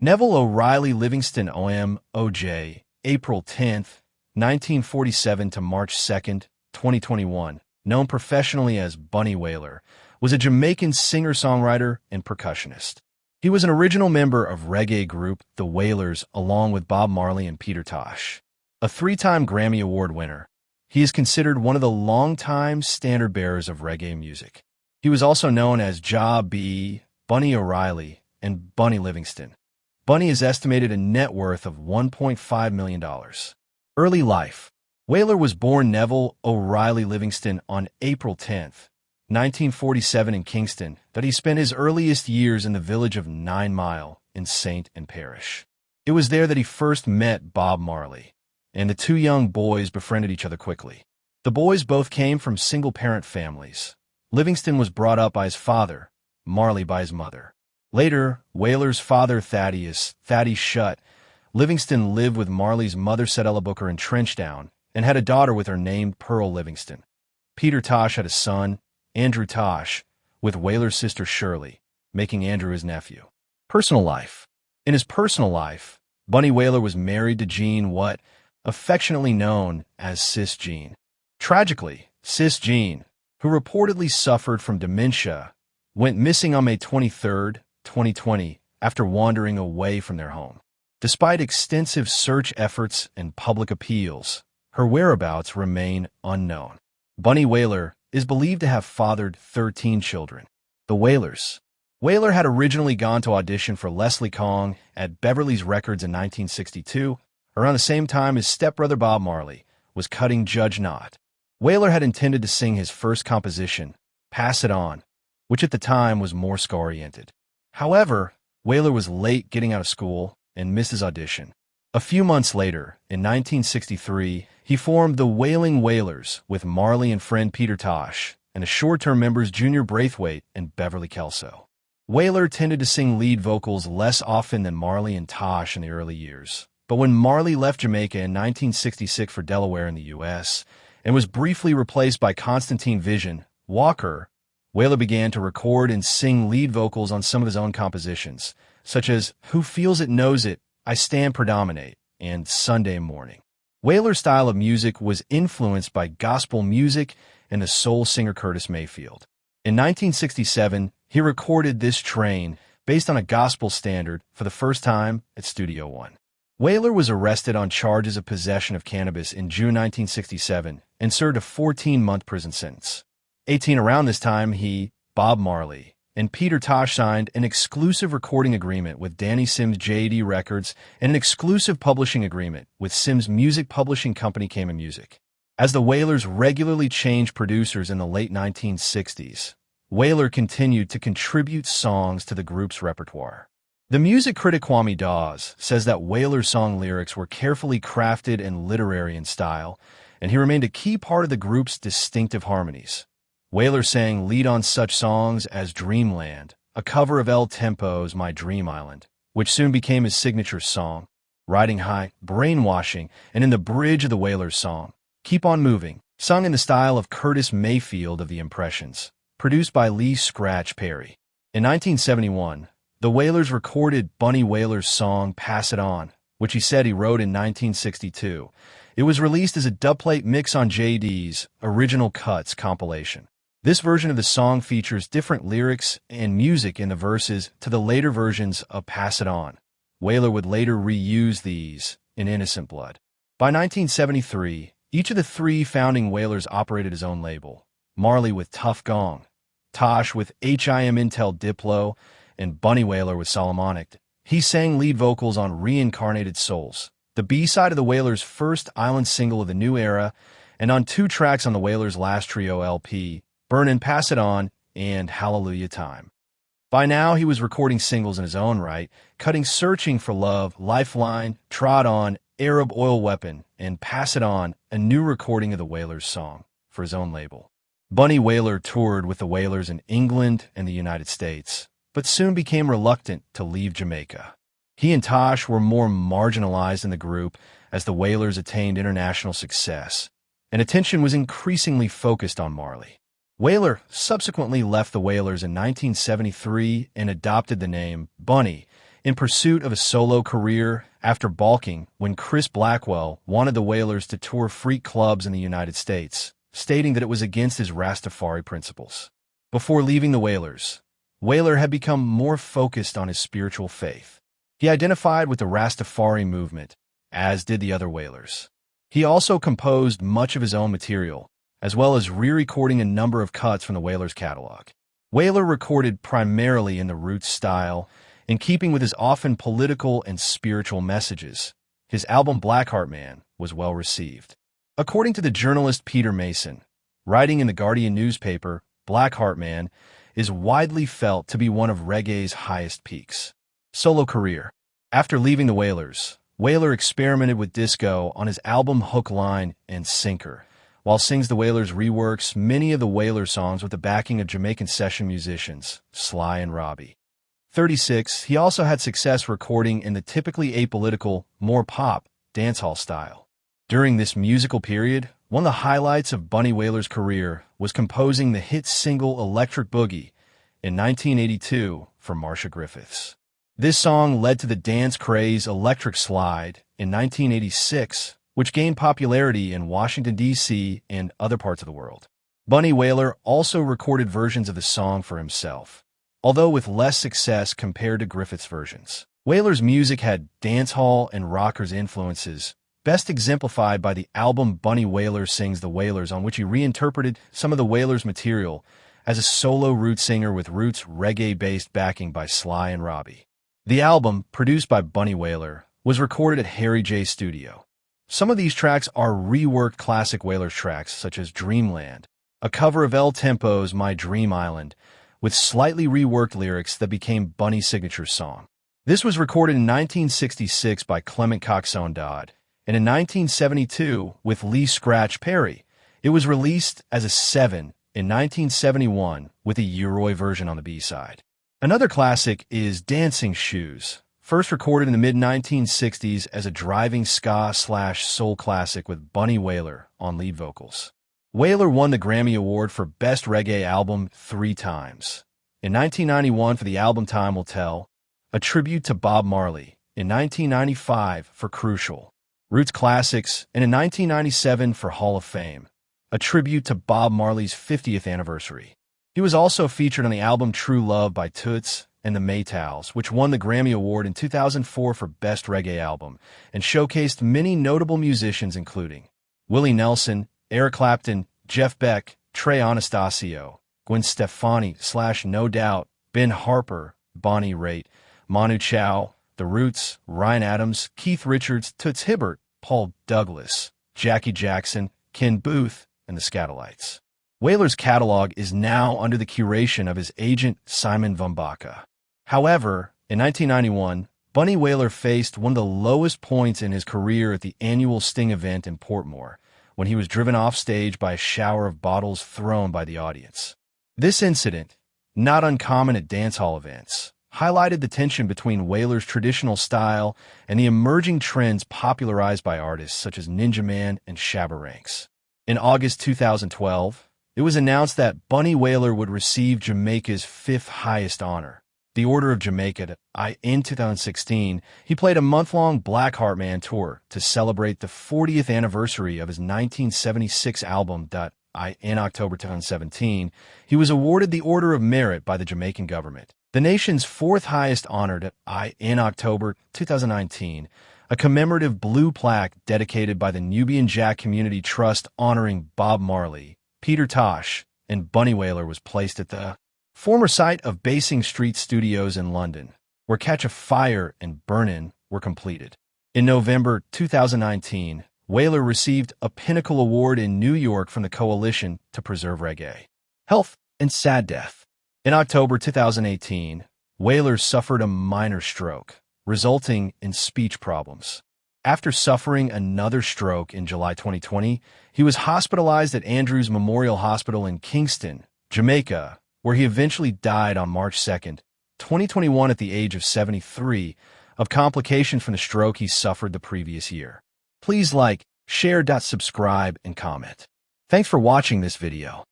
Neville O'Reilly Livingston OJ, April 10, 1947 to March 2, 2021, known professionally as Bunny Wailer, was a Jamaican singer-songwriter and percussionist. He was an original member of reggae group The Wailers along with Bob Marley and Tosh. A three-time Grammy Award winner, he is considered one of the longtime standard-bearers of reggae music. He was also known as Jah B, Bunny O'Reilly, and Bunny Livingston. Bunny is estimated a net worth of $1.5 million. Early life. Wailer was born Neville O'Reilly Livingston on April 10, 1947 in Kingston, that he spent his earliest years in the village of 9 Mile in St. and Parish. It was there that he first met Bob Marley, and the two young boys befriended each other quickly. The boys both came from single-parent families. Livingston was brought up by his father, Marley by his mother. Later, Wailer's father Thaddy Shutt, Livingston lived with Marley's mother Cedella Booker in Trenchtown and had a daughter with her named Pearl Livingston. Tosh had a son, Andrew Tosh, with Wailer's sister Shirley, making Andrew his nephew. Personal life. In his personal life, Bunny Wailer was married to Jean Watt, affectionately known as Sis Jean. Tragically, Sis Jean, who reportedly suffered from dementia, went missing on May 23, 2020, after wandering away from their home. Despite extensive search efforts and public appeals, her whereabouts remain unknown. Bunny Wailer is believed to have fathered 13 children. The Wailers. Wailer had originally gone to audition for Leslie Kong at Beverly's Records in 1962, around the same time his stepbrother Bob Marley was cutting Judge Not. Wailer had intended to sing his first composition, Pass It On, which at the time was more ska-oriented. However, Wailer was late getting out of school and missed his audition. A few months later, in 1963, he formed the Wailing Wailers with Marley and friend Tosh, and the short-term members Junior Braithwaite and Beverly Kelso. Wailer tended to sing lead vocals less often than Marley and Tosh in the early years, but when Marley left Jamaica in 1966 for Delaware in the U.S. and was briefly replaced by Constantine Vision Walker, Wailer began to record and sing lead vocals on some of his own compositions, such as Who Feels It Knows It, I Stand Predominate, and Sunday Morning. Wailer's style of music was influenced by gospel music and the soul singer Curtis Mayfield. In 1967, he recorded This Train, based on a gospel standard, for the first time at Studio One. Wailer was arrested on charges of possession of cannabis in June 1967 and served a 14-month prison sentence. Around this time, he, Bob Marley, and Tosh signed an exclusive recording agreement with Danny Sims' JD Records and an exclusive publishing agreement with Sims' music publishing company Cayman Music. As the Wailers regularly changed producers in the late 1960s, Wailer continued to contribute songs to the group's repertoire. The music critic Kwame Dawes says that Wailer's song lyrics were carefully crafted and literary in style, and he remained a key part of the group's distinctive harmonies. Wailer sang lead on such songs as Dreamland, a cover of El Tempo's My Dream Island, which soon became his signature song, Riding High, Brainwashing, and in the bridge of the Wailers song, Keep On Moving, sung in the style of Curtis Mayfield of the Impressions, produced by Lee Scratch Perry. In 1971, the Wailers recorded Bunny Wailer's song Pass It On, which he said he wrote in 1962. It was released as a dubplate mix on JD's Original Cuts compilation. This version of the song features different lyrics and music in the verses to the later versions of Pass It On. Wailer would later reuse these in Innocent Blood. By 1973, each of the three founding Wailers operated his own label, Marley with Tough Gong, Tosh with HIM Intel Diplo, and Bunny Wailer with Solomonic. He sang lead vocals on Reincarnated Souls, the B-side of the Wailers' first island single of the new era, and on 2 tracks on the Wailers' last trio LP, Burnin' Pass It On, and Hallelujah Time. By now, he was recording singles in his own right, cutting Searching for Love, Lifeline, Trod On, Arab Oil Weapon, and Pass It On, a new recording of the Wailers song, for his own label. Bunny Wailer toured with the Wailers in England and the United States, but soon became reluctant to leave Jamaica. He and Tosh were more marginalized in the group as the Wailers attained international success, and attention was increasingly focused on Marley. Wailer subsequently left the Wailers in 1973 and adopted the name Bunny in pursuit of a solo career after balking when Chris Blackwell wanted the Wailers to tour freak clubs in the United States, stating that it was against his Rastafari principles. Before leaving the Wailers, Wailer had become more focused on his spiritual faith. He identified with the Rastafari movement, as did the other Wailers. He also composed much of his own material, as well as re-recording a number of cuts from the Wailers' catalog. Wailer recorded primarily in the roots style, in keeping with his often political and spiritual messages. His album Blackheart Man was well received. According to the journalist Peter Mason, writing in the Guardian newspaper, Blackheart Man is widely felt to be one of reggae's highest peaks. Solo career. After leaving the Wailers, Wailer experimented with disco on his album Hook, Line, and Sinker, while Sings the Wailers reworks many of the Wailers songs with the backing of Jamaican session musicians, Sly and Robbie. 36, he also had success recording in the typically apolitical, more pop, dancehall style. During this musical period, one of the highlights of Bunny Wailer's career was composing the hit single Electric Boogie in 1982 for Marcia Griffiths. This song led to the dance craze Electric Slide in 1986, which gained popularity in Washington, D.C. and other parts of the world. Bunny Wailer also recorded versions of the song for himself, although with less success compared to Griffith's versions. Wailer's music had dancehall and rockers influences, best exemplified by the album Bunny Wailer Sings the Wailers, on which he reinterpreted some of the Wailers' material as a solo root singer with roots reggae-based backing by Sly and Robbie. The album, produced by Bunny Wailer, was recorded at Harry J. Studio. Some of these tracks are reworked classic Wailers tracks, such as Dreamland, a cover of El Tempo's My Dream Island, with slightly reworked lyrics that became Bunny's signature song. This was recorded in 1966 by Clement Coxon Dodd, and in 1972 with Lee Scratch Perry. It was released as a 7 in 1971 with a Uroy version on the B-side. Another classic is Dancing Shoes, first recorded in the mid-1960s as a driving ska/soul classic with Bunny Wailer on lead vocals. Wailer won the Grammy Award for Best Reggae Album 3 times. In 1991 for the album Time Will Tell, a tribute to Bob Marley, in 1995 for Crucial, Roots Classics, and in 1997 for Hall of Fame, a tribute to Bob Marley's 50th anniversary. He was also featured on the album True Love by Toots and the Maytals, which won the Grammy Award in 2004 for Best Reggae Album, and showcased many notable musicians including Willie Nelson, Eric Clapton, Jeff Beck, Trey Anastasio, Gwen Stefani / No Doubt, Ben Harper, Bonnie Raitt, Manu Chao, The Roots, Ryan Adams, Keith Richards, Toots Hibbert, Paul Douglas, Jackie Jackson, Ken Booth, and the Skatalites. Wailer's catalog is now under the curation of his agent Simon Vumbaka. However, in 1991, Bunny Wailer faced one of the lowest points in his career at the annual Sting event in Portmore, when he was driven off stage by a shower of bottles thrown by the audience. This incident, not uncommon at dancehall events, highlighted the tension between Wailer's traditional style and the emerging trends popularized by artists such as Ninja Man and Shabba Ranks. In August 2012, it was announced that Bunny Wailer would receive Jamaica's 5th highest honor, the Order of Jamaica. In 2016, he played a month-long Blackheart Man tour to celebrate the 40th anniversary of his 1976 album. In October 2017, he was awarded the Order of Merit by the Jamaican government, the nation's 4th highest honor. In October 2019, a commemorative blue plaque dedicated by the Nubian Jack Community Trust honoring Bob Marley, Peter Tosh, and Bunny Wailer was placed at the former site of Basing Street Studios in London, where Catch a Fire and Burnin' were completed. In November 2019, Wailer received a Pinnacle Award in New York from the Coalition to Preserve Reggae, Health, and Sad Death. In October 2018, Wailer suffered a minor stroke, resulting in speech problems. After suffering another stroke in July 2020, he was hospitalized at Andrews Memorial Hospital in Kingston, Jamaica, where he eventually died on March 2, 2021 at the age of 73, of complications from the stroke he suffered the previous year. Please like, share, subscribe, and comment. Thanks for watching this video.